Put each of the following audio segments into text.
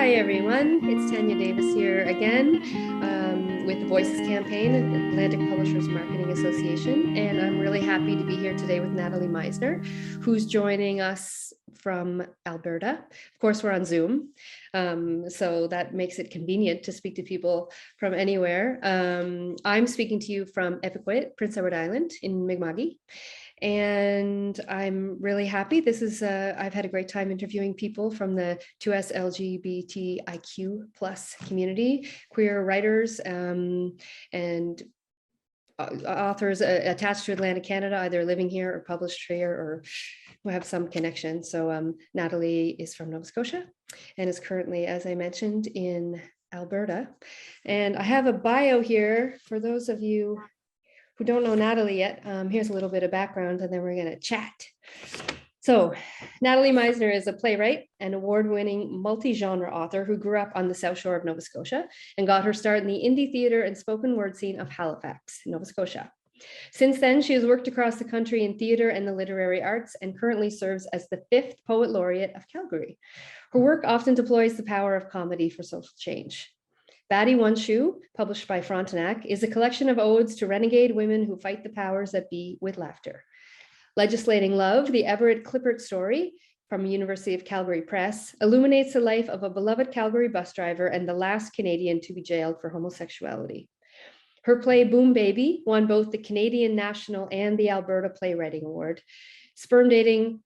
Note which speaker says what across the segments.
Speaker 1: Hi everyone, it's Tanya Davis here again with the Voices campaign at the Atlantic Publishers Marketing Association, and I'm really happy to be here today with Natalie Meisner, who's joining us from Alberta. Of course, we're on Zoom, so that makes it convenient to speak to people from anywhere. I'm speaking to you from EVERETT, Prince Edward Island in Mi'kma'ki. And I'm really happy. This is, I've had a great time interviewing people from the 2S LGBTIQ plus community, queer writers and authors attached to Atlantic Canada, either living here or published here or who have some connection. So Natalie is from Nova Scotia and is currently, as I mentioned, in Alberta. And I have a bio here for those of you who don't know Natalie yet. Here's a little bit of background and then we're going to chat. So Natalie Meisner is a playwright and award-winning multi-genre author who grew up on the South Shore of Nova Scotia and got her start in the indie theater and spoken word scene of Halifax, Nova Scotia. Since then, she has worked across the country in theater and the literary arts and currently serves as the 5th Poet Laureate of Calgary. Her work often deploys the power of comedy for social change. Batty One Shoe, published by Frontenac, is a collection of odes to renegade women who fight the powers that be with laughter. Legislating Love, the EVERETT KLIPPERT Story from University of Calgary Press, illuminates the life of a beloved Calgary bus driver and the last Canadian to be jailed for homosexuality. Her play Boom Baby won both the Canadian National and the Alberta Playwriting Award. Speed Dating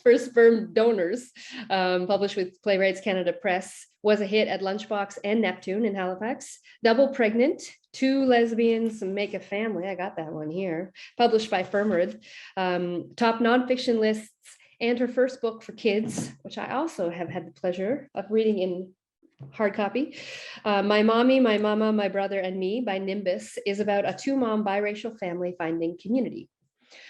Speaker 1: for Sperm Donors, published with Playwrights Canada Press, was a hit at Lunchbox and Neptune in Halifax. Double Pregnant, Two Lesbians Make a Family, I got that one here, published by Fernwood. Top nonfiction lists, and her first book for kids, which I also have had the pleasure of reading in hard copy. My Mommy, My Mama, My Brother and Me by Nimbus is about a two-mom biracial family finding community.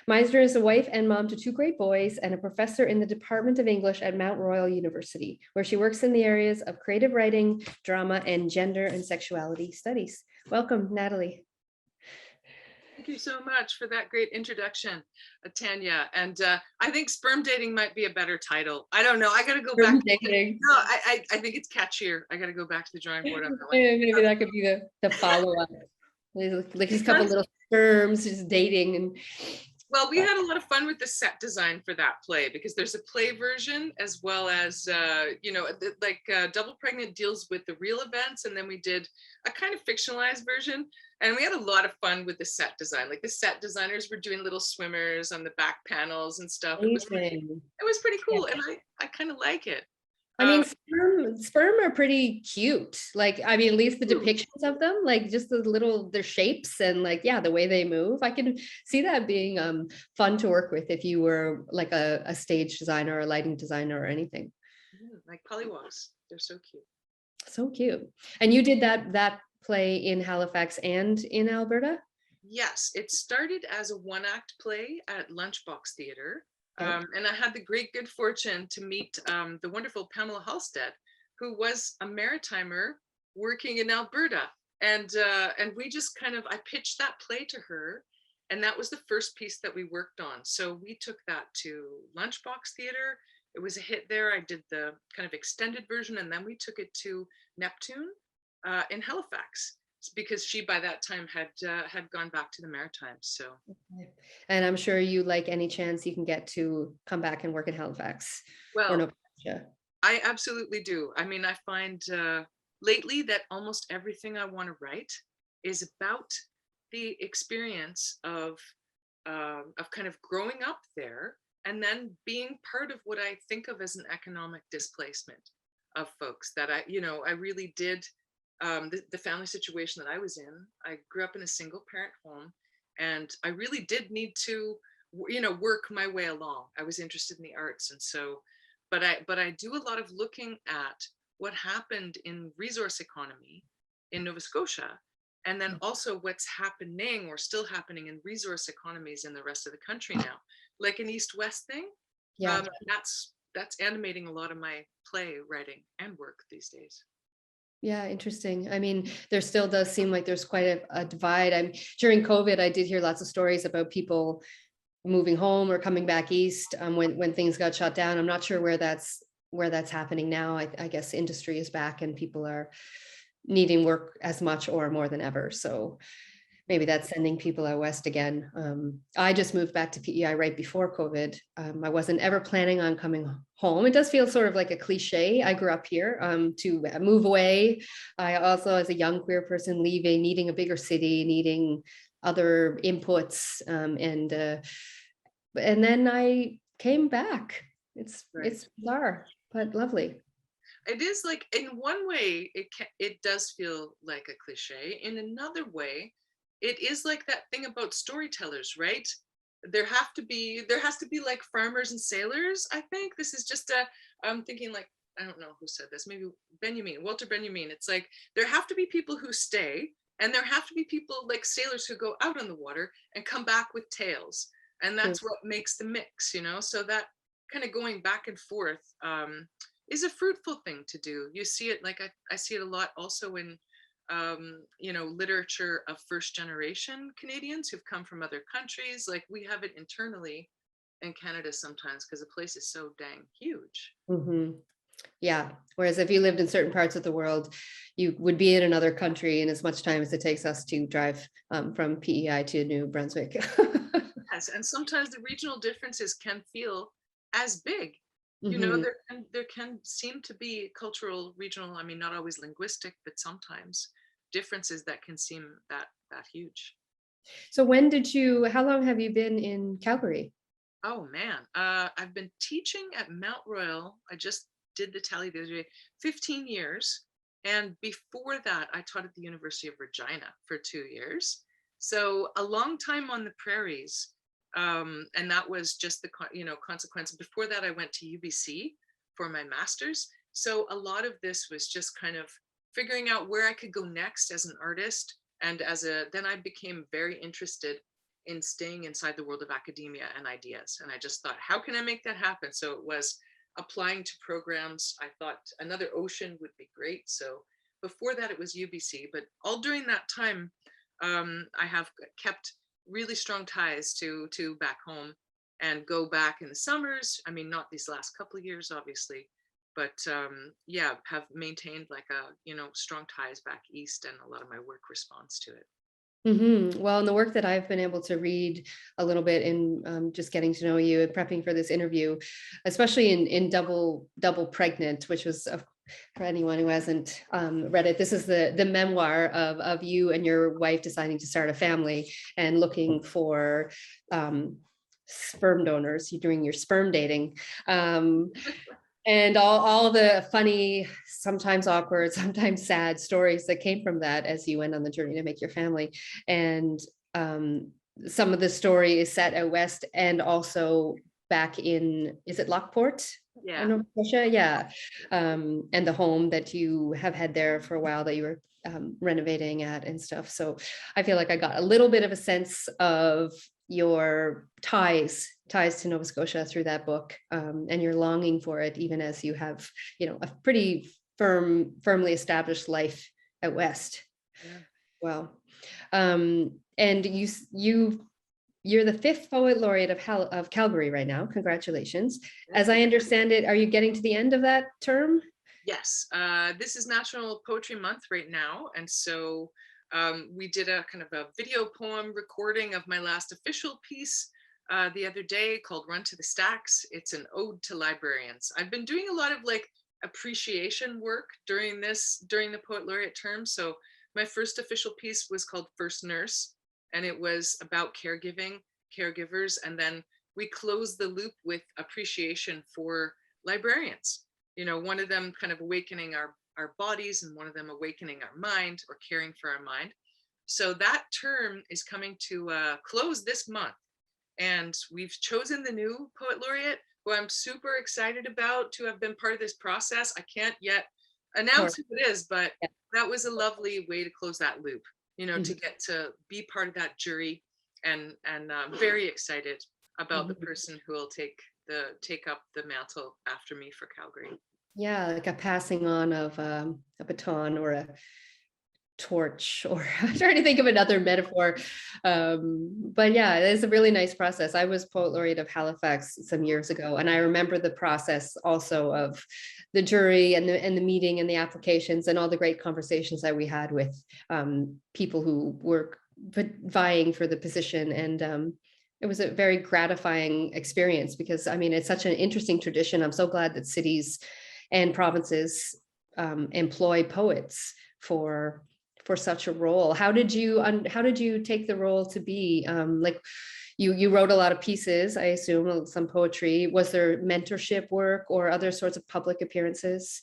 Speaker 1: Meisner is a wife and mom to 2 great boys and a professor in the Department of English at Mount Royal University, where she works in the areas of creative writing, drama, and gender and sexuality studies. Welcome, Natalie.
Speaker 2: Thank you so much for that great introduction, Tanya. And I think sperm dating might be a better title. I don't know. I got to go back.
Speaker 1: Dating.
Speaker 2: No, I think it's catchier. I got to go back to the drawing board on that one.
Speaker 1: Maybe that could be the follow-up. Like these couple little sperms just dating and.
Speaker 2: Well, we had a lot of fun with the set design for that play because there's a play version as well as, Double Pregnant deals with the real events. And then we did a kind of fictionalized version. And we had a lot of fun with the set design. Like the set designers were doing little swimmers on the back panels and stuff. It was pretty cool. Yeah. And I kind of like it.
Speaker 1: I mean, sperm are pretty cute. Like, I mean, at least the depictions of them, like just their shapes and like, yeah, the way they move. I can see that being fun to work with if you were like a stage designer or a lighting designer or anything.
Speaker 2: Like pollywogs, they're so cute.
Speaker 1: So cute. And you did that play in Halifax and in Alberta?
Speaker 2: Yes, it started as a 1-act play at Lunchbox Theatre. And I had the great good fortune to meet the wonderful Pamela Halstead, who was a maritimer working in Alberta. And we just I pitched that play to her. And that was the first piece that we worked on. So we took that to Lunchbox Theatre. It was a hit there. I did the kind of extended version. And then we took it to Neptune in Halifax, because she by that time had gone back to the Maritimes. So,
Speaker 1: and I'm sure you like any chance you can get to come back and work in Halifax.
Speaker 2: Well, I absolutely do. I mean, I find lately that almost everything I want to write is about the experience of kind of growing up there and then being part of what I think of as an economic displacement of folks that I really did. The family situation that I was in, I grew up in a single parent home, and I really did need to, work my way along. I was interested in the arts. And so, but I do a lot of looking at what happened in resource economy in Nova Scotia, and then also what's happening or still happening in resource economies in the rest of the country now, like an East-West thing. Yeah. That's animating a lot of my play writing and work these days.
Speaker 1: Yeah, interesting. I mean, there still does seem like there's quite a divide. During COVID, I did hear lots of stories about people moving home or coming back east when things got shut down. I'm not sure where that's happening now. I guess industry is back and people are needing work as much or more than ever. So maybe that's sending people out west again. I just moved back to PEI right before COVID. I wasn't ever planning on coming home. It does feel sort of like a cliche. I grew up here to move away. I also, as a young queer person, leaving, needing a bigger city, needing other inputs, and then I came back. It's bizarre, but lovely.
Speaker 2: It is like, in one way, it does feel like a cliche. In another way, it is like that thing about storytellers, right? There has to be like farmers and sailors. I think this is just I'm thinking like, I don't know who said this, maybe Walter Benjamin. It's like, there have to be people who stay, and there have to be people like sailors who go out on the water and come back with tales. And that's what makes the mix, so that kind of going back and forth is a fruitful thing to do. You see it, like I see it a lot also in literature of first generation Canadians who've come from other countries. Like, we have it internally in Canada sometimes because the place is so dang huge.
Speaker 1: Mm-hmm. Yeah. Whereas if you lived in certain parts of the world, you would be in another country in as much time as it takes us to drive from PEI to New Brunswick.
Speaker 2: Yes, and sometimes the regional differences can feel as big.
Speaker 1: Mm-hmm.
Speaker 2: There can seem to be cultural, regional, I mean, not always linguistic, but sometimes differences that can seem that huge.
Speaker 1: So how long have you been in Calgary?
Speaker 2: Oh man, I've been teaching at Mount Royal. I just did the tally the other day, 15 years. And before that, I taught at the University of Regina for 2 years. So a long time on the prairies. And that was just the consequence. Before that, I went to UBC for my master's. So a lot of this was just kind of figuring out where I could go next as an artist. And then I became very interested in staying inside the world of academia and ideas. And I just thought, how can I make that happen? So it was applying to programs. I thought another ocean would be great. So before that, it was UBC. But all during that time, I have kept really strong ties to back home and go back in the summers. I mean, not these last couple of years, obviously, but have maintained like strong ties back east, and a lot of my work responds to it.
Speaker 1: Mm-hmm. Well, in the work that I've been able to read a little bit in just getting to know you and prepping for this interview, especially in Double Pregnant, which was, for anyone who hasn't read it, this is the memoir of you and your wife deciding to start a family and looking for sperm donors. You're doing your sperm dating. And all the funny, sometimes awkward, sometimes sad stories that came from that as you went on the journey to make your family. And some of the story is set out west and also back in, is it Lockport?
Speaker 2: Yeah.
Speaker 1: Nova Scotia? Yeah. And the home that you have had there for a while that you were renovating at and stuff. So I feel like I got a little bit of a sense of your ties to Nova Scotia through that book, and your longing for it, even as you have, a pretty firmly established life out west.
Speaker 2: Yeah.
Speaker 1: Well, and you're the 5th Poet Laureate of Calgary right now. Congratulations. As I understand it, are you getting to the end of that term?
Speaker 2: Yes, this is National Poetry Month right now, and so we did a kind of a video poem recording of my last official piece the other day called Run to the Stacks. It's an ode to librarians. I've been doing a lot of like appreciation work during the Poet Laureate term. So my first official piece was called First Nurse, and it was about caregivers. And then we closed the loop with appreciation for librarians. One of them kind of awakening our bodies, and one of them awakening our mind, or caring for our mind. So that term is coming to close this month. And we've chosen the new Poet Laureate, who I'm super excited about to have been part of this process. I can't yet announce who it is, but that was a lovely way to close that loop, to get to be part of that jury, and very excited about the person who will take up the mantle after me for Calgary.
Speaker 1: Yeah, like a passing on of a baton, or torch, or I'm trying to think of another metaphor. But yeah, it's a really nice process. I was Poet Laureate of Halifax some years ago, and I remember the process also of the jury and the meeting and the applications and all the great conversations that we had with people who were vying for the position. And it was a very gratifying experience, because I mean, it's such an interesting tradition. I'm so glad that cities and provinces employ poets for such a role. How did you take the role to be like, you wrote a lot of pieces, I assume, some poetry. Was there mentorship work or other sorts of public appearances?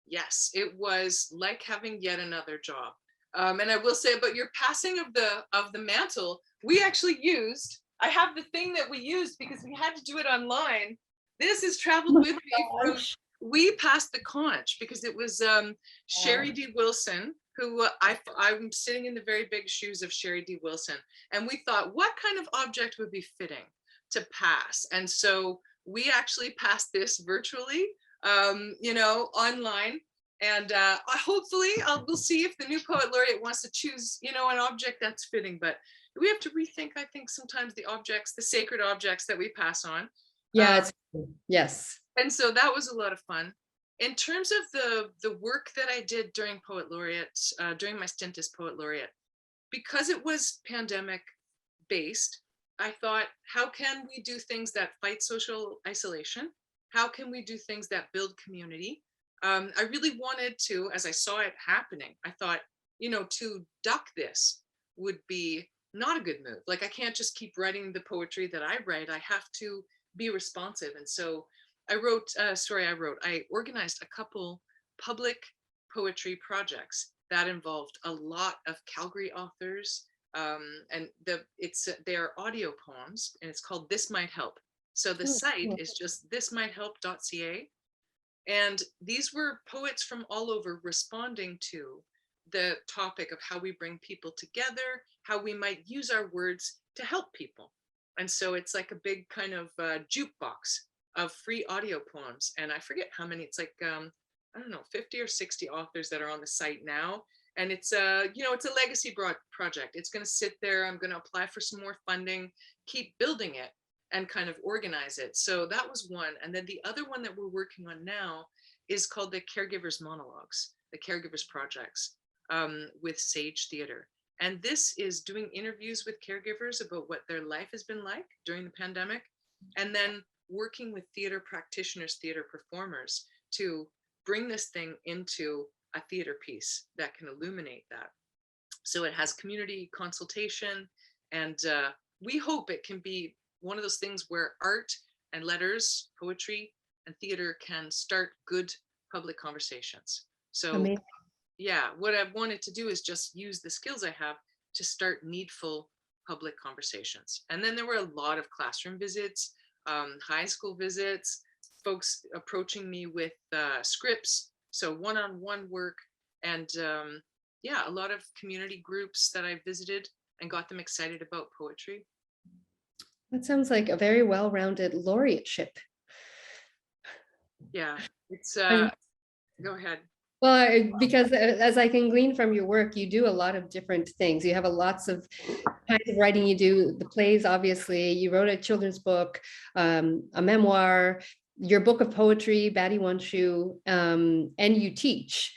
Speaker 2: Yes, it was like having yet another job. And I will say about your passing of the mantle, we actually used, I have the thing that we used because we had to do it online. This has traveled with me from, we passed the conch because it was Sherry D. Wilson, who I'm sitting in the very big shoes of Sherry D. Wilson. And we thought, what kind of object would be fitting to pass? And so we actually passed this virtually, online. And hopefully we'll see if the new Poet Laureate wants to choose, an object that's fitting. But we have to rethink, I think, sometimes the objects, the sacred objects that we pass on.
Speaker 1: Yeah, yes.
Speaker 2: And so that was a lot of fun. In terms of the work that I did during Poet Laureate, during my stint as Poet Laureate, because it was pandemic based, I thought, how can we do things that fight social isolation? How can we do things that build community? I really wanted to, as I saw it happening, I thought, to duck this would be not a good move. Like, I can't just keep writing the poetry that I write. I have to be responsive. And so I organized a couple public poetry projects that involved a lot of Calgary authors. And they're audio poems, and it's called This Might Help. So the site is just thismighthelp.ca. And these were poets from all over responding to the topic of how we bring people together, how we might use our words to help people. And so it's like a big kind of jukebox of free audio poems. And I forget how many, it's like, I don't know, 50 or 60 authors that are on the site now. And it's it's a legacy project. It's going to sit there. I'm going to apply for some more funding, keep building it, and kind of organize it. So that was one. And then the other one that we're working on now is called the Caregivers Monologues, the Caregivers Projects, with Sage Theatre. And this is doing interviews with caregivers about what their life has been like during the pandemic, and then working with theater practitioners, theater performers, to bring this thing into a theater piece that can illuminate that. So it has community consultation, and we hope it can be one of those things where art and letters, poetry and theater can start good public conversations. So amazing. Yeah, what I've wanted to do is just use the skills I have to start needful public conversations. And then there were a lot of classroom visits, high school visits, folks approaching me with scripts, so one-on-one work, and a lot of community groups that I visited and got them excited about poetry.
Speaker 1: That sounds like a very well-rounded laureateship.
Speaker 2: Yeah, it's go ahead.
Speaker 1: Well, because as I can glean from your work, you do a lot of different things. You have lots of kinds of writing. You do the plays, obviously. You wrote a children's book, a memoir, your book of poetry, Batty One Shoe, and you teach.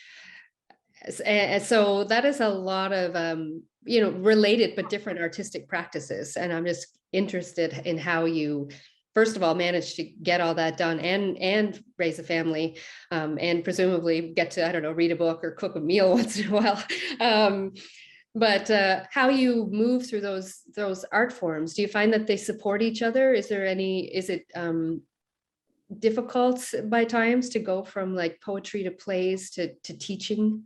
Speaker 1: And so that is a lot of, related but different artistic practices. And I'm just interested in how you, first of all, managed to get all that done and raise a family, and presumably get to, I don't know, read a book or cook a meal once in a while. But how you move through those art forms, do you find that they support each other? Is it difficult by times to go from like poetry to plays to teaching?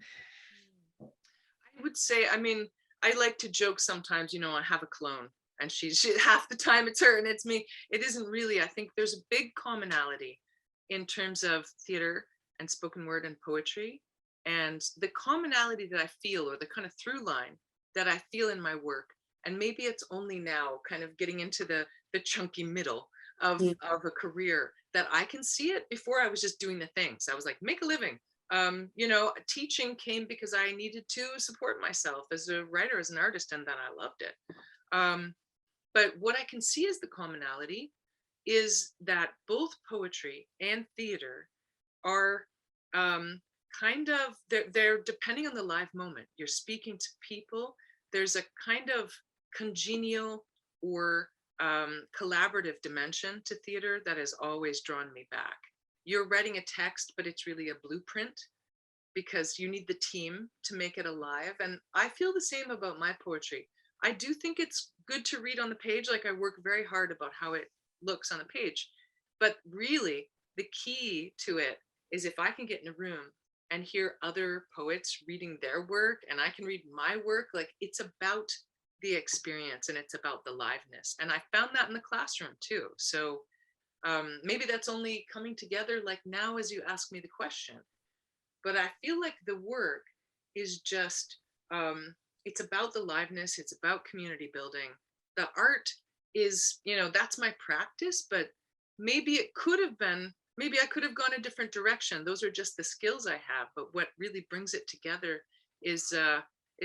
Speaker 2: I would say, I like to joke sometimes, I have a clone, and she half the time it's her and it's me. It isn't really. I think there's a big commonality in terms of theater and spoken word and poetry. And the commonality that I feel, or the kind of through line that I feel in my work, and maybe it's only now kind of getting into the chunky middle of a career that I can see it. Before I was just doing the things. I was like, make a living. You know, teaching came because I needed to support myself as a writer, as an artist, and then I loved it. But what I can see as the commonality is that both poetry and theater are kind of, they're depending on the live moment. You're speaking to people. There's a kind of congenial or collaborative dimension to theater that has always drawn me back. You're writing a text, but it's really a blueprint because you need the team to make it alive. And I feel the same about my poetry. I do think it's good to read on the page. Like, I work very hard about how it looks on the page, but really the key to it is if I can get in a room and hear other poets reading their work and I can read my work, like, it's about the experience and it's about the liveness. And I found that in the classroom too. So maybe that's only coming together like now as you ask me the question, but I feel like the work is just, it's about the liveness, it's about community building. The art is, you know, that's my practice, but maybe it could have been, maybe I could have gone a different direction. Those are just the skills I have, but what really brings it together is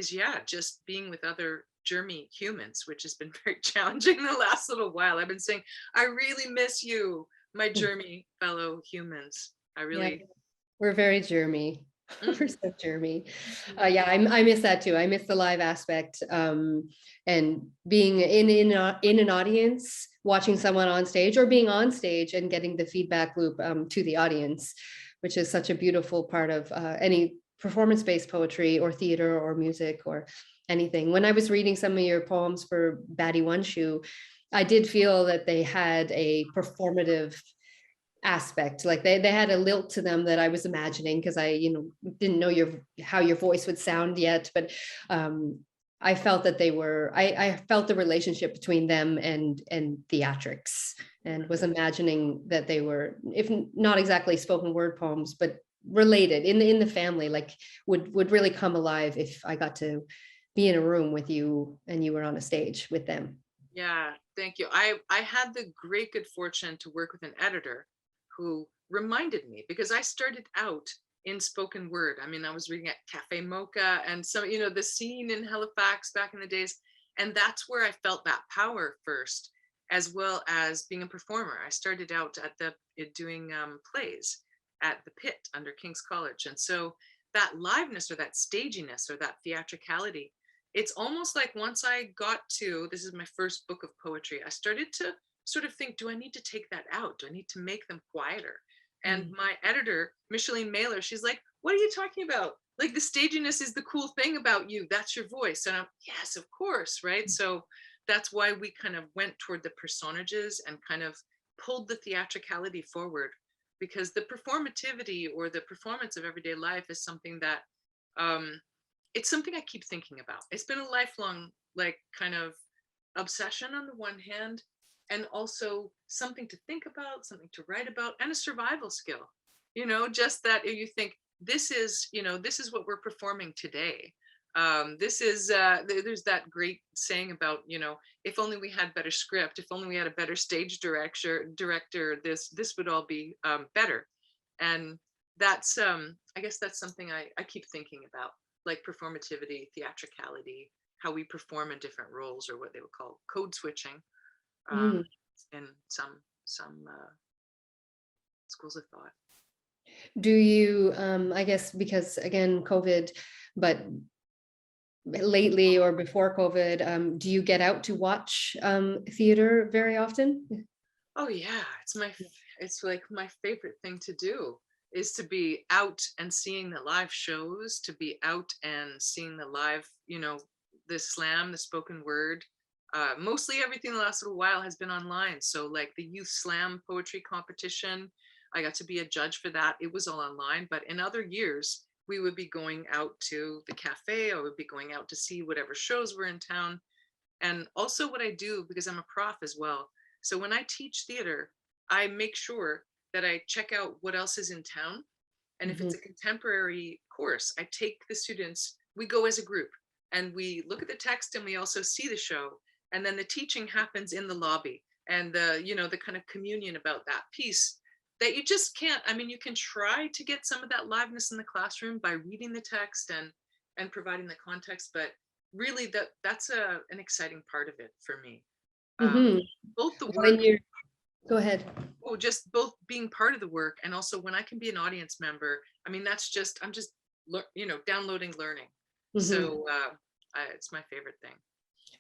Speaker 2: yeah, just being with other germy humans, which has been very challenging the last little while. I've been saying, I really miss you, my germy fellow humans. I really,
Speaker 1: Yeah, we're very germy. We're
Speaker 2: mm,
Speaker 1: so germy. Yeah, I miss that too. I miss the live aspect, and being in an audience, watching someone on stage or being on stage and getting the feedback loop to the audience, which is such a beautiful part of any performance-based poetry or theater or music or anything. When I was reading some of your poems for Batty One Shoe, I did feel that they had a performative aspect, like they had a lilt to them that I was imagining, because I didn't know how your voice would sound yet, but I felt that they were, I felt the relationship between them and theatrics, and was imagining that they were, if not exactly spoken word poems, but related in the family, like would really come alive if I got to be in a room with you and you were on a stage with them.
Speaker 2: yeah, thank you. I had the great good fortune to work with an editor who reminded me, because I started out in spoken word. I mean, I was reading at Cafe Mocha and so, you know, the scene in Halifax back in the days. And that's where I felt that power first, as well as being a performer. I started out at doing plays at the Pit under King's College. And so that liveness or that staginess or that theatricality, it's almost like once I got to, this is my first book of poetry, I started to sort of think, do I need to take that out? Do I need to make them quieter? And my editor, Micheline Mailer, she's like, what are you talking about? Like, the staginess is the cool thing about you. That's your voice. And I'm, yes, of course, right? So that's why we kind of went toward the personages and kind of pulled the theatricality forward, because the performativity or the performance of everyday life is something that, it's something I keep thinking about. It's been a lifelong, like, kind of obsession on the one hand, and also something to think about, something to write about, and a survival skill. You know, just that you think, this is, you know, this is what we're performing today. This is, there's that great saying about, you know, if only we had better script, if only we had a better stage director, this would all be better. And that's, I guess that's something I keep thinking about, like performativity, theatricality, how we perform in different roles, or what they would call code switching,
Speaker 1: Mm.
Speaker 2: in some schools of thought.
Speaker 1: Do you, I guess, because again, COVID, but lately or before COVID, do you get out to watch theater very often?
Speaker 2: Oh yeah, it's like my favorite thing to do is to be out and seeing the live shows, to be out and seeing the live, you know, the slam, the spoken word. Mostly everything the last little while has been online. So like the youth slam poetry competition, I got to be a judge for that. It was all online, but in other years, we would be going out to the cafe, or would be going out to see whatever shows were in town. And also what I do, because I'm a prof as well. So when I teach theater, I make sure that I check out what else is in town. And if it's
Speaker 1: Mhm.
Speaker 2: a contemporary course, I take the students, we go as a group and we look at the text and we also see the show. And then the teaching happens in the lobby, and the, you know, the kind of communion about that piece that you just can't. I mean, you can try to get some of that liveness in the classroom by reading the text and providing the context, but really that's an exciting part of it for me. Both the work,
Speaker 1: go ahead.
Speaker 2: oh, just both being part of the work, and also when I can be an audience member. I mean, that's just, I'm just, you know, downloading learning. So it's my favorite thing.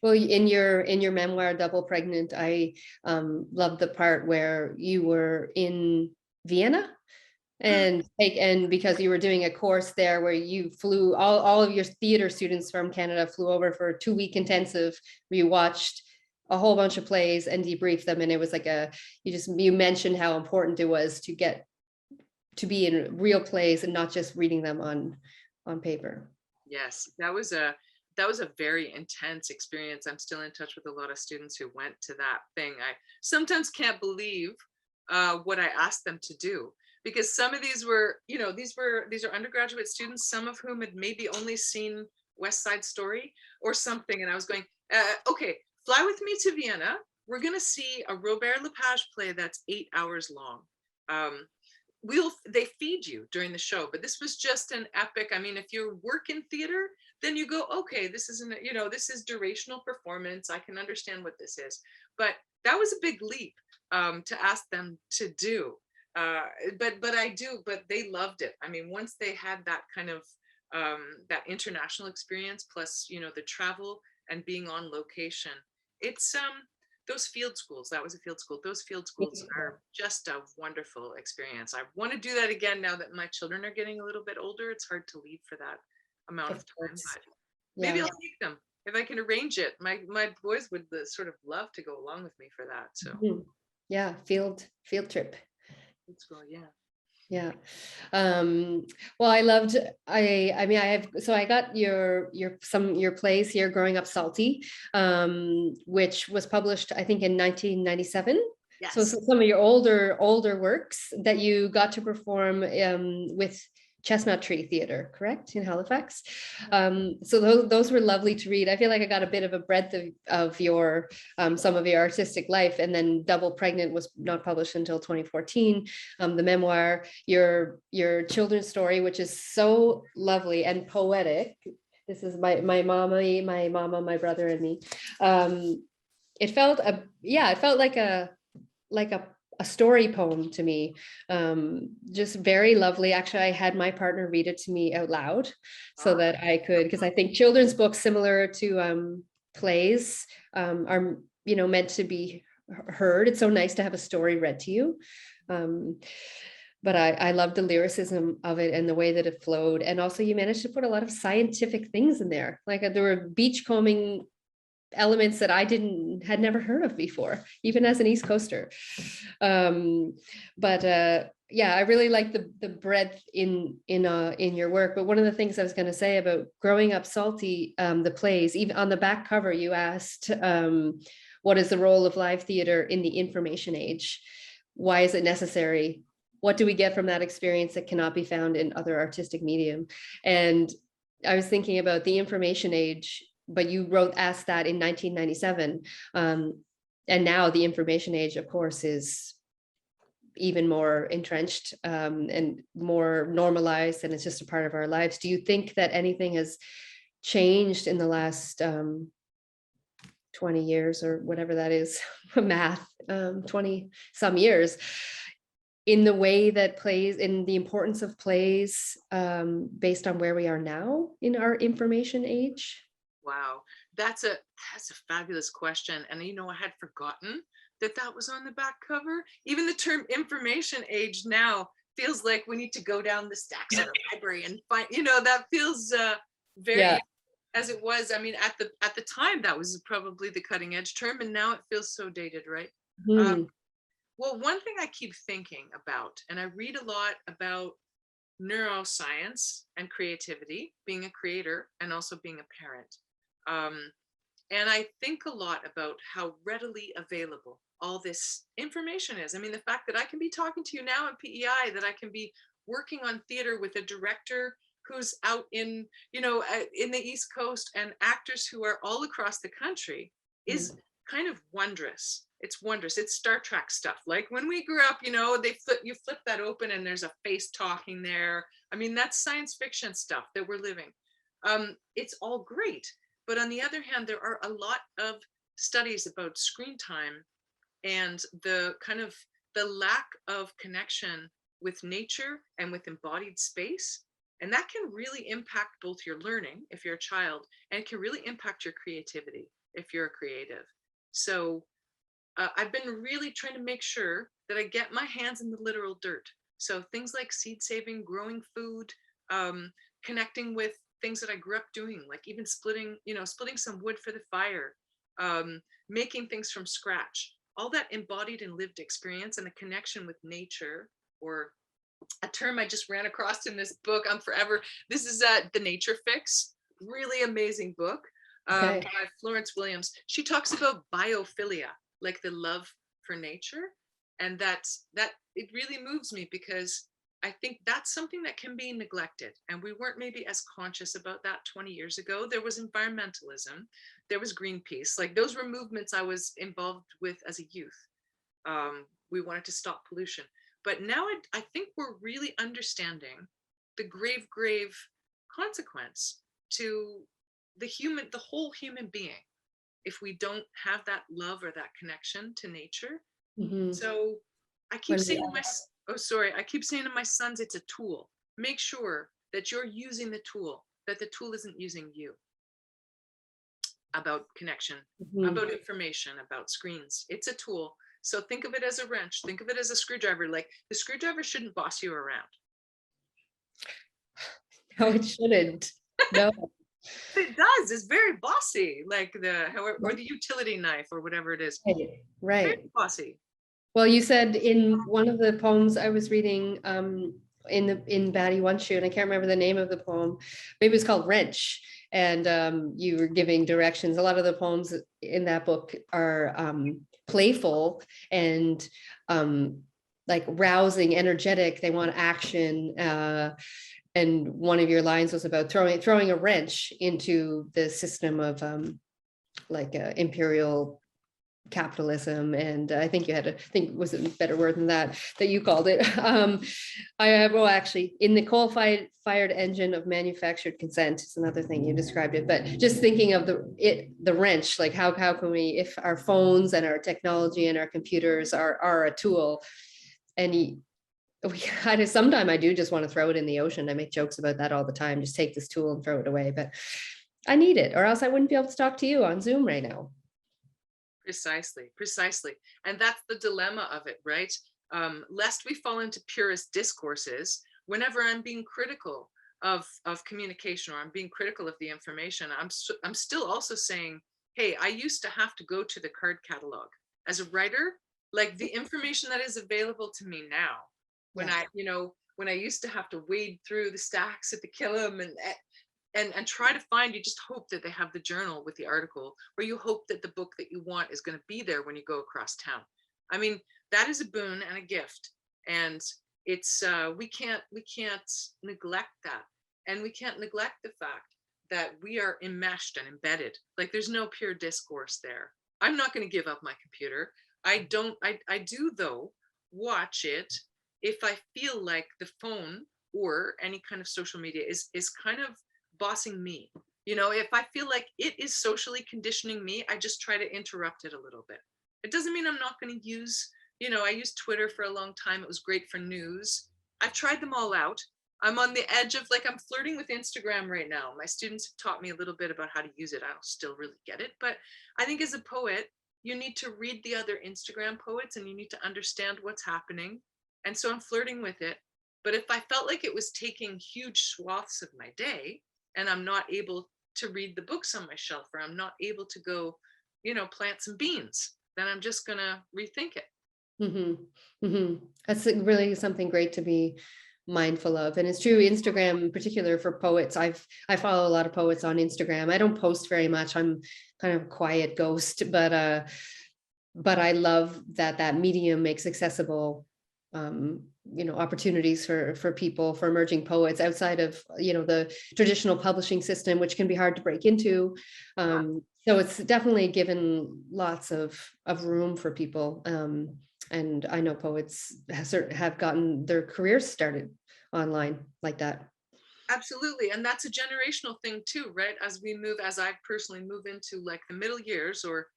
Speaker 1: Well, in your memoir, Double Pregnant, I love the part where you were in Vienna, and because you were doing a course there where you flew, all of your theater students from Canada flew over for a 2-week intensive where you watched a whole bunch of plays and debriefed them. And it was like you mentioned how important it was to get to be in real plays and not just reading them on paper.
Speaker 2: Yes, that was a very intense experience. I'm still in touch with a lot of students who went to that thing. I sometimes can't believe what I asked them to do, because some of these were, you know, these are undergraduate students, some of whom had maybe only seen West Side Story or something. And I was going, okay, fly with me to Vienna. We're going to see a Robert Lepage play that's 8 hours long. They feed you during the show, but this was just an epic. I mean, if you work in theater, then you go, okay, this isn't, you know, this is durational performance. I can understand what this is. But that was a big leap to ask them to do. But they loved it. I mean, once they had that kind of that international experience, plus, you know, the travel and being on location, it's those field schools, that was a field school. Those field schools are just a wonderful experience. I want to do that again now that my children are getting a little bit older. It's hard to leave for that amount of time, but maybe I'll take them if I can arrange it. My boys would sort of love to go along with me for that. So
Speaker 1: yeah, field trip.
Speaker 2: Let's go. Yeah.
Speaker 1: Yeah. Well, I got your plays here, Growing Up Salty, which was published, I think, in 1997.
Speaker 2: Yes.
Speaker 1: So some of your older works that you got to perform with Chestnut Tree Theatre, correct, in Halifax. So those were lovely to read. I feel like I got a bit of a breadth of your some of your artistic life. And then Double Pregnant was not published until 2014. The memoir, your children's story, which is so lovely and poetic. This is my mama, my brother, and me. It felt like a story poem to me, just very lovely. Actually, I had my partner read it to me out loud so that I could, because I think children's books, similar to plays, are, you know, meant to be heard. It's so nice to have a story read to you. But I love the lyricism of it and the way that it flowed. And also you managed to put a lot of scientific things in there. Like there were beachcombing elements that I had never heard of before, even as an East Coaster. Yeah, I really like the breadth in your work. But one of the things I was going to say about Growing Up Salty, the plays, even on the back cover, you asked, what is the role of live theater in the information age? Why is it necessary? What do we get from that experience that cannot be found in other artistic medium? And I was thinking about the information age, but you asked that in 1997. And now the information age, of course, is even more entrenched and more normalized, and it's just a part of our lives. Do you think that anything has changed in the last 20 years or whatever that is, math, 20 some years, in the way that plays, in the importance of plays based on where we are now in our information age?
Speaker 2: Wow, that's a fabulous question. And you know, I had forgotten that was on the back cover. Even the term information age now feels like we need to go down the stacks of the library and find, you know, that feels very as it was. I mean, at the time, that was probably the cutting edge term, and now it feels so dated, right? Well, one thing I keep thinking about, and I read a lot about neuroscience and creativity, being a creator and also being a parent. And I think a lot about how readily available all this information is. I mean, the fact that I can be talking to you now at PEI, that I can be working on theater with a director who's out in, you know, in the East Coast, and actors who are all across the country, is kind of wondrous. It's wondrous. It's Star Trek stuff. Like when we grew up, you know, you flip that open and there's a face talking there. I mean, that's science fiction stuff that we're living. It's all great. But on the other hand, there are a lot of studies about screen time and the kind of the lack of connection with nature and with embodied space. And that can really impact both your learning if you're a child, and it can really impact your creativity if you're a creative. So I've been really trying to make sure that I get my hands in the literal dirt. So things like seed saving, growing food, connecting with things that I grew up doing, like even splitting some wood for the fire, making things from scratch, all that embodied and lived experience and the connection with nature, or a term I just ran across in this book. This is The Nature Fix, really amazing book by Florence Williams. She talks about biophilia, like the love for nature. And that it really moves me, because I think that's something that can be neglected. And we weren't maybe as conscious about that 20 years ago. There was environmentalism, there was Greenpeace, like those were movements I was involved with as a youth. We wanted to stop pollution. But now I think we're really understanding the grave consequence to the whole human being, if we don't have that love or that connection to nature. Mm-hmm. So I keep saying to my sons, it's a tool. Make sure that you're using the tool, that the tool isn't using you. About connection, about information, about screens. It's a tool. So think of it as a wrench. Think of it as a screwdriver. Like the screwdriver shouldn't boss you around.
Speaker 1: No, it shouldn't. No.
Speaker 2: It does. It's very bossy, like or the utility knife or whatever it is.
Speaker 1: Right.
Speaker 2: Very bossy.
Speaker 1: Well, you said in one of the poems I was reading in Batty One Shoe, and I can't remember the name of the poem, maybe it's called Wrench. And you were giving directions. A lot of the poems in that book are playful and like rousing, energetic. They want action. And one of your lines was about throwing a wrench into the system of imperial capitalism. And I think you had was a better word than that you called it. Actually, in the coal-fired engine of manufactured consent is another thing you described it. But just thinking of the wrench, like how can we, if our phones and our technology and our computers are a tool, and sometimes I do just want to throw it in the ocean. I make jokes about that all the time. Just take this tool and throw it away. But I need it, or else I wouldn't be able to talk to you on Zoom right now.
Speaker 2: Precisely. And that's the dilemma of it, right? Lest we fall into purist discourses, whenever I'm being critical of communication, or I'm being critical of the information, I'm still also saying, hey, I used to have to go to the card catalog. As a writer, like the information that is available to me now, when I used to have to wade through the stacks at the Killam and try to find, you just hope that they have the journal with the article, or you hope that the book that you want is going to be there when you go across town. I mean, that is a boon and a gift, and it's we can't neglect that, and we can't neglect the fact that we are enmeshed and embedded. Like there's no pure discourse there. I'm not going to give up my computer. I do though watch it if I feel like the phone or any kind of social media is kind of bossing me. You know, if I feel like it is socially conditioning me, I just try to interrupt it a little bit. It doesn't mean I'm not going to use, I used Twitter for a long time. It was great for news. I've tried them all out. I'm on the edge of I'm flirting with Instagram right now. My students have taught me a little bit about how to use it. I don't still really get it, but I think as a poet, you need to read the other Instagram poets and you need to understand what's happening. And so I'm flirting with it. But if I felt like it was taking huge swaths of my day, and I'm not able to read the books on my shelf, or I'm not able to go, plant some beans, then I'm just gonna rethink it.
Speaker 1: Mm-hmm. Mm-hmm. That's really something great to be mindful of. And it's true, Instagram in particular for poets. I follow a lot of poets on Instagram. I don't post very much. I'm kind of a quiet ghost, but I love that medium makes accessible opportunities for people, for emerging poets outside of the traditional publishing system, which can be hard to break into. So it's definitely given lots of room for people. And I know poets have gotten their careers started online like that.
Speaker 2: Absolutely. And that's a generational thing too, right? As I personally move into like the middle years, or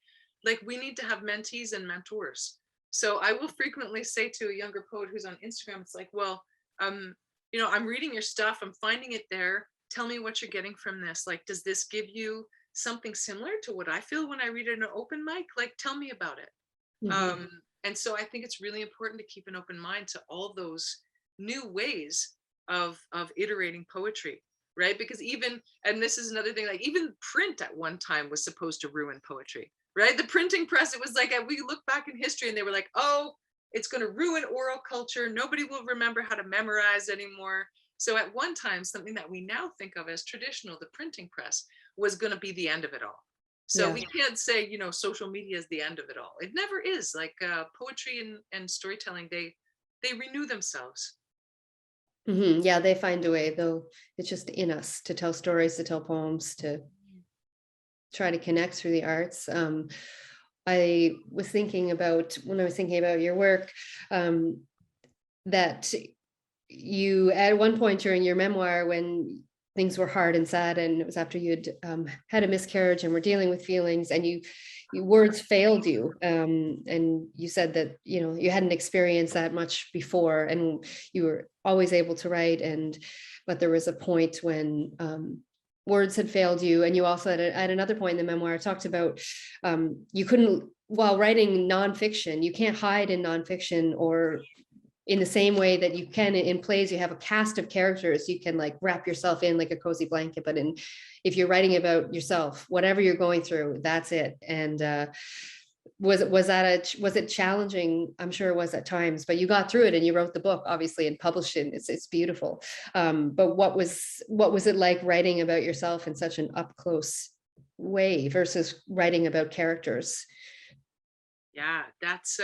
Speaker 2: like we need to have mentees and mentors. So I will frequently say to a younger poet who's on Instagram, it's like, well, I'm reading your stuff, I'm finding it there. Tell me what you're getting from this. Like, does this give you something similar to what I feel when I read it in an open mic? Like, tell me about it.
Speaker 1: Mhm.
Speaker 2: And so I think it's really important to keep an open mind to all those new ways of iterating poetry, right? Because and this is another thing, like even print at one time was supposed to ruin poetry, right? The printing press, it was like, we look back in history and they were like, oh, it's going to ruin oral culture. Nobody will remember how to memorize anymore. So at one time, something that we now think of as traditional, the printing press, was going to be the end of it all. So
Speaker 1: Yeah.
Speaker 2: we can't say, social media is the end of it all. It never is. Like poetry and storytelling, they renew themselves.
Speaker 1: Yeah, they find a way, though. It's just in us to tell stories, to tell poems, to try to connect through the arts. I was thinking about, when I was thinking about your work, that you, at one point during your memoir, when things were hard and sad, and it was after you'd had a miscarriage and were dealing with feelings, and your words failed you, and you said that you hadn't experienced that much before, and you were always able to write, but there was a point when words had failed you. And you also at another point in the memoir talked about you couldn't, while writing nonfiction, you can't hide in nonfiction, or in the same way that you can in plays. You have a cast of characters, you can like wrap yourself in like a cozy blanket, but if you're writing about yourself, whatever you're going through, that's it. And was it challenging? I'm sure it was at times, but you got through it and you wrote the book, obviously, and published it. It's beautiful. But what was it like writing about yourself in such an up close way versus writing about characters?
Speaker 2: Yeah, that's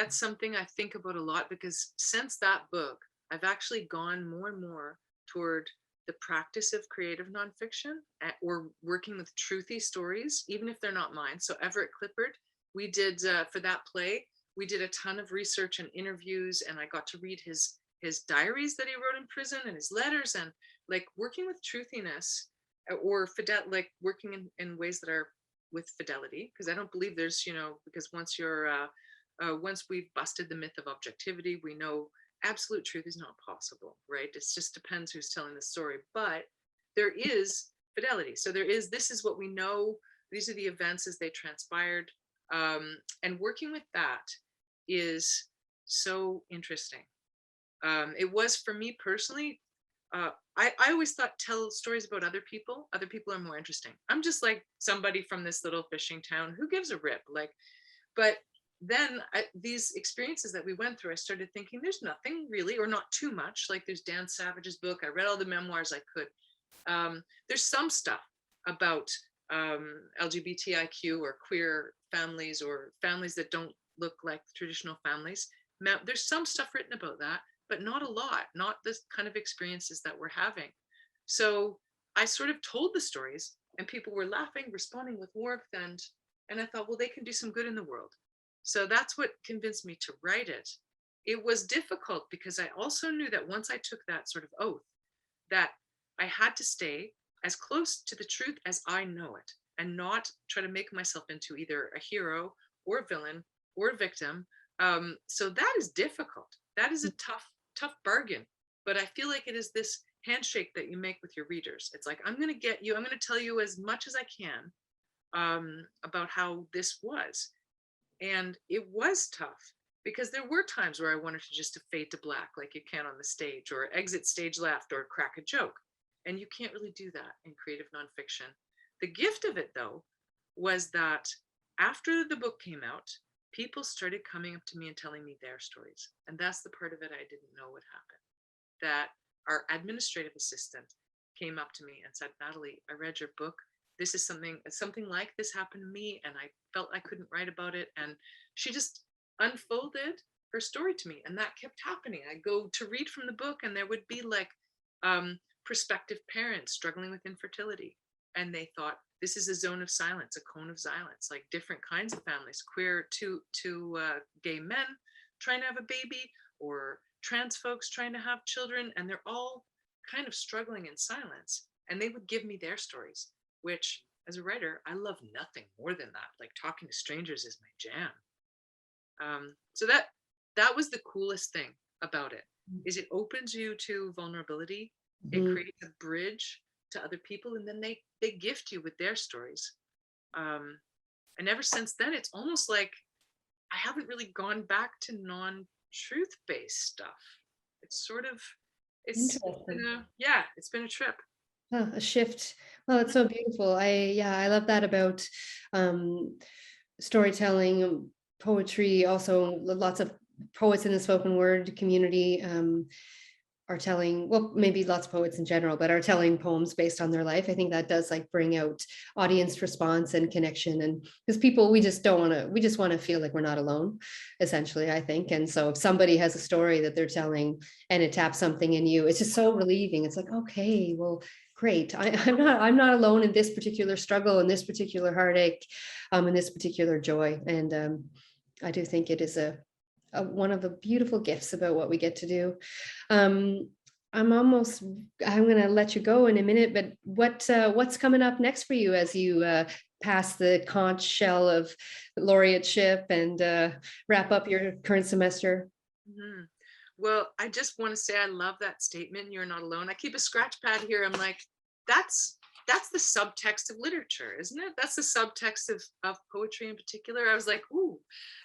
Speaker 2: something I think about a lot, because since that book, I've actually gone more and more toward the practice of creative nonfiction, or working with truthy stories, even if they're not mine. So EVERETT KLIPPERT, we did for that play, we did a ton of research and interviews, and I got to read his diaries that he wrote in prison and his letters, and like working with truthiness, or like working in ways that are with fidelity, because I don't believe there's, because once we've busted the myth of objectivity, we know absolute truth is not possible, right? It just depends who's telling the story, but there is fidelity. So this is what we know. These are the events as they transpired. And working with that is so interesting. It was for me personally. I always thought, tell stories about other people. Other people are more interesting. I'm just like somebody from this little fishing town. Who gives a rip? But then these experiences that we went through, I started thinking there's nothing really, or not too much. Like there's Dan Savage's book. I read all the memoirs I could. There's some stuff about LGBTIQ or queer families, or families that don't look like traditional families. There's some stuff written about that, but not a lot, not the kind of experiences that we're having. So I sort of told the stories, and people were laughing, responding with warmth, and I thought, well, they can do some good in the world. So that's what convinced me to write it. It was difficult because I also knew that once I took that sort of oath, that I had to stay as close to the truth as I know it, and not try to make myself into either a hero or a villain or a victim. So that is difficult. That is a tough bargain. But I feel like it is this handshake that you make with your readers. It's like, I'm going to tell you as much as I can about how this was. And it was tough, because there were times where I wanted to just to fade to black, like you can on the stage, or exit stage left, or crack a joke. And you can't really do that in creative nonfiction. The gift of it, though, was that after the book came out, people started coming up to me and telling me their stories. And that's the part of it I didn't know would happen. That our administrative assistant came up to me and said, Natalie, I read your book. This is something like this happened to me, and I felt I couldn't write about it. And she just unfolded her story to me, and that kept happening. I go to read from the book, and there would be like prospective parents struggling with infertility, and they thought, this is a zone of silence, a cone of silence, like different kinds of families, queer to gay men trying to have a baby, or trans folks trying to have children, and they're all kind of struggling in silence. And they would give me their stories, which as a writer, I love nothing more than that. Like talking to strangers is my jam. So that was the coolest thing about it, is it opens you to vulnerability. It creates a bridge to other people, and then they gift you with their stories. And ever since then, it's almost like I haven't really gone back to non-truth based stuff. It's sort of, it's been a trip.
Speaker 1: Oh, a shift. Well, it's so beautiful. I love that about storytelling, poetry. Also, lots of poets in the spoken word community are telling, well, maybe lots of poets in general, but are telling poems based on their life. I think that does like bring out audience response and connection. And because people, we just want to feel like we're not alone, essentially, I think. And so if somebody has a story that they're telling and it taps something in you, it's just so relieving. It's like, okay, well, great. I'm not alone in this particular struggle, in this particular heartache, in this particular joy. And I do think it is one of the beautiful gifts about what we get to do. I'm going to let you go in a minute, but what's coming up next for you as you pass the conch shell of laureateship and wrap up your current semester?
Speaker 2: Well, I just want to say I love that statement, you're not alone. I keep a scratch pad here. I'm like, that's the subtext of literature, isn't it? That's the subtext of poetry in particular. I was like, ooh,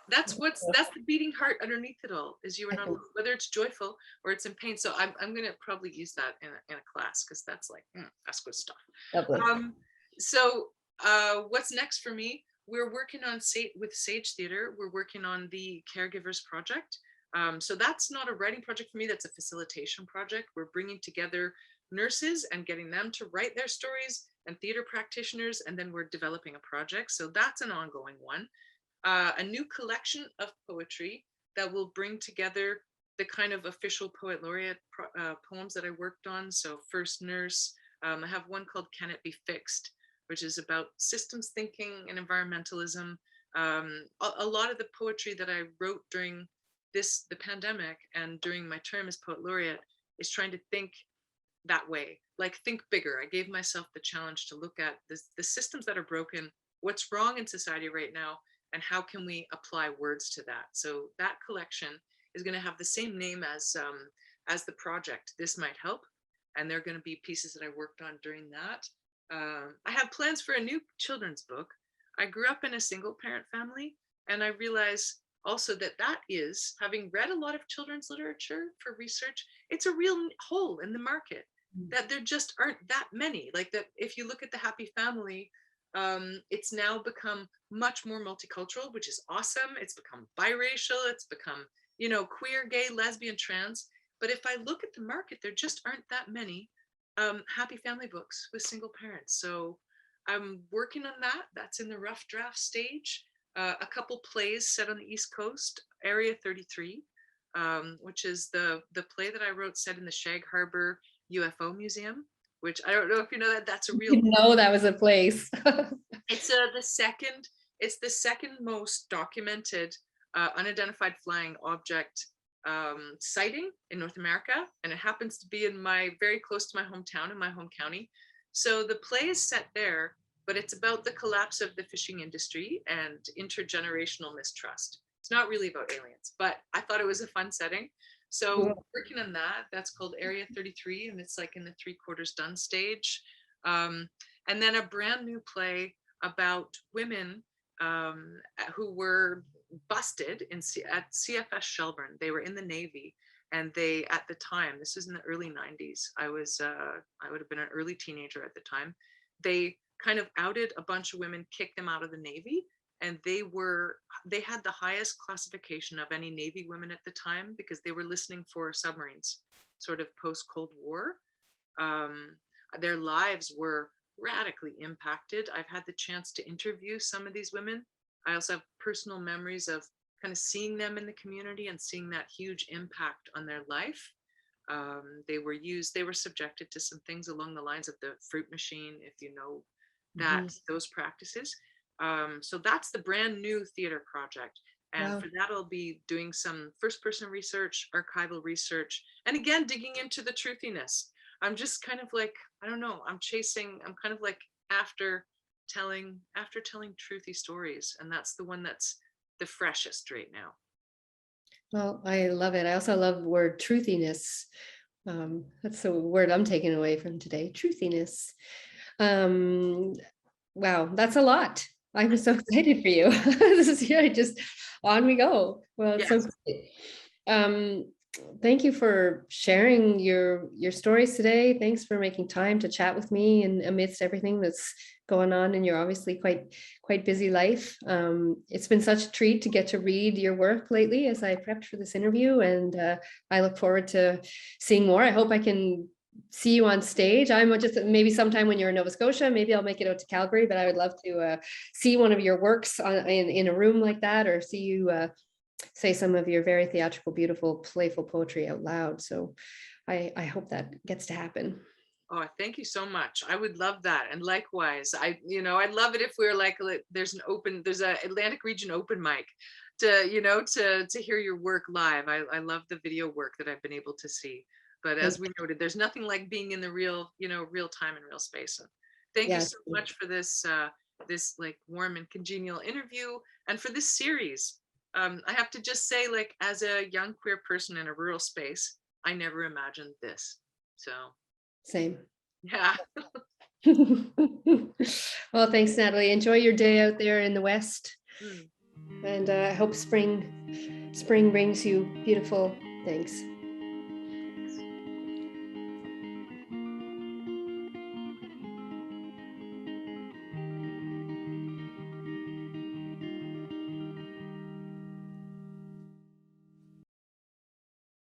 Speaker 2: that's the beating heart underneath it all, is you are not alone, whether it's joyful or it's in pain. So I'm going to probably use that in a class, because that's like, that's good stuff. So what's next for me? We're working on with Sage Theatre. We're working on the Caregivers Project. So that's not a writing project for me, that's a facilitation project. We're bringing together nurses and getting them to write their stories, and theater practitioners, and then we're developing a project. So that's an ongoing one. A new collection of poetry that will bring together the kind of official Poet Laureate poems that I worked on. So First Nurse, I have one called Can It Be Fixed, which is about systems thinking and environmentalism. A lot of the poetry that I wrote during the pandemic and during my term as Poet Laureate is trying to think that way, like think bigger. I gave myself the challenge to look at the systems that are broken, what's wrong in society right now, and how can we apply words to that. So that collection is going to have the same name as the project, This Might Help, and they're going to be pieces that I worked on during that. I have plans for a new children's book. I grew up in a single parent family, and I realize also that is, having read a lot of children's literature for research, it's a real hole in the market, that there just aren't that many. Like that, if you look at the Happy Family, it's now become much more multicultural, which is awesome. It's become biracial, it's become, queer, gay, lesbian, trans. But if I look at the market, there just aren't that many Happy Family books with single parents. So I'm working on that. That's in the rough draft stage. A couple plays set on the East Coast, Area 33, which is the play that I wrote set in the Shag Harbor UFO Museum, which I don't know if you know that that's a real.
Speaker 1: No, that was a place.
Speaker 2: It's the second most documented unidentified flying object sighting in North America, and it happens to be very close to my hometown, in my home county. So the play is set there, but it's about the collapse of the fishing industry and intergenerational mistrust. It's not really about aliens, but I thought it was a fun setting. So working on that, that's called Area 33, and it's like in the 3/4 done stage. And then a brand new play about women who were busted at CFS Shelburne. They were in the Navy, and they, at the time, this was in the early 90s, I would have been an early teenager at the time, they kind of outed a bunch of women, kicked them out of the Navy, and they had the highest classification of any Navy women at the time, because they were listening for submarines, sort of post-Cold War. Their lives were radically impacted. I've had the chance to interview some of these women. I also have personal memories of kind of seeing them in the community and seeing that huge impact on their life. They were subjected to some things along the lines of the fruit machine, if you know that those practices. So that's the brand new theater project. And
Speaker 1: Wow.
Speaker 2: for that, I'll be doing some first person research, archival research, and again, digging into the truthiness. I'm just kind of like, I don't know, I'm kind of like after telling truthy stories. And that's the one that's the freshest right now.
Speaker 1: Well, I love it. I also love the word truthiness. That's the word I'm taking away from today, truthiness. Wow, that's a lot. I'm so excited for you. This is just on we go. Well, it's so great. Thank you for sharing your stories today. Thanks for making time to chat with me and amidst everything that's going on in your obviously quite busy life. It's been such a treat to get to read your work lately as I prepped for this interview, and I look forward to seeing more. I hope I can see you on stage. I'm just maybe sometime when you're in Nova Scotia, maybe I'll make it out to Calgary, but I would love to see one of your works in a room like that, or see you say some of your very theatrical, beautiful, playful poetry out loud. So I hope that gets to happen.
Speaker 2: Oh, thank you so much. I would love that. And likewise, I'd love it if we were like, there's a Atlantic region open mic to hear your work live. I love the video work that I've been able to see. But as we noted, there's nothing like being in the real time and real space. So thank you so much for this like warm and congenial interview, and for this series. I have to just say, like, as a young queer person in a rural space, I never imagined this. So
Speaker 1: same.
Speaker 2: Yeah.
Speaker 1: Well, thanks, Natalie. Enjoy your day out there in the West. And I hope spring brings you beautiful things.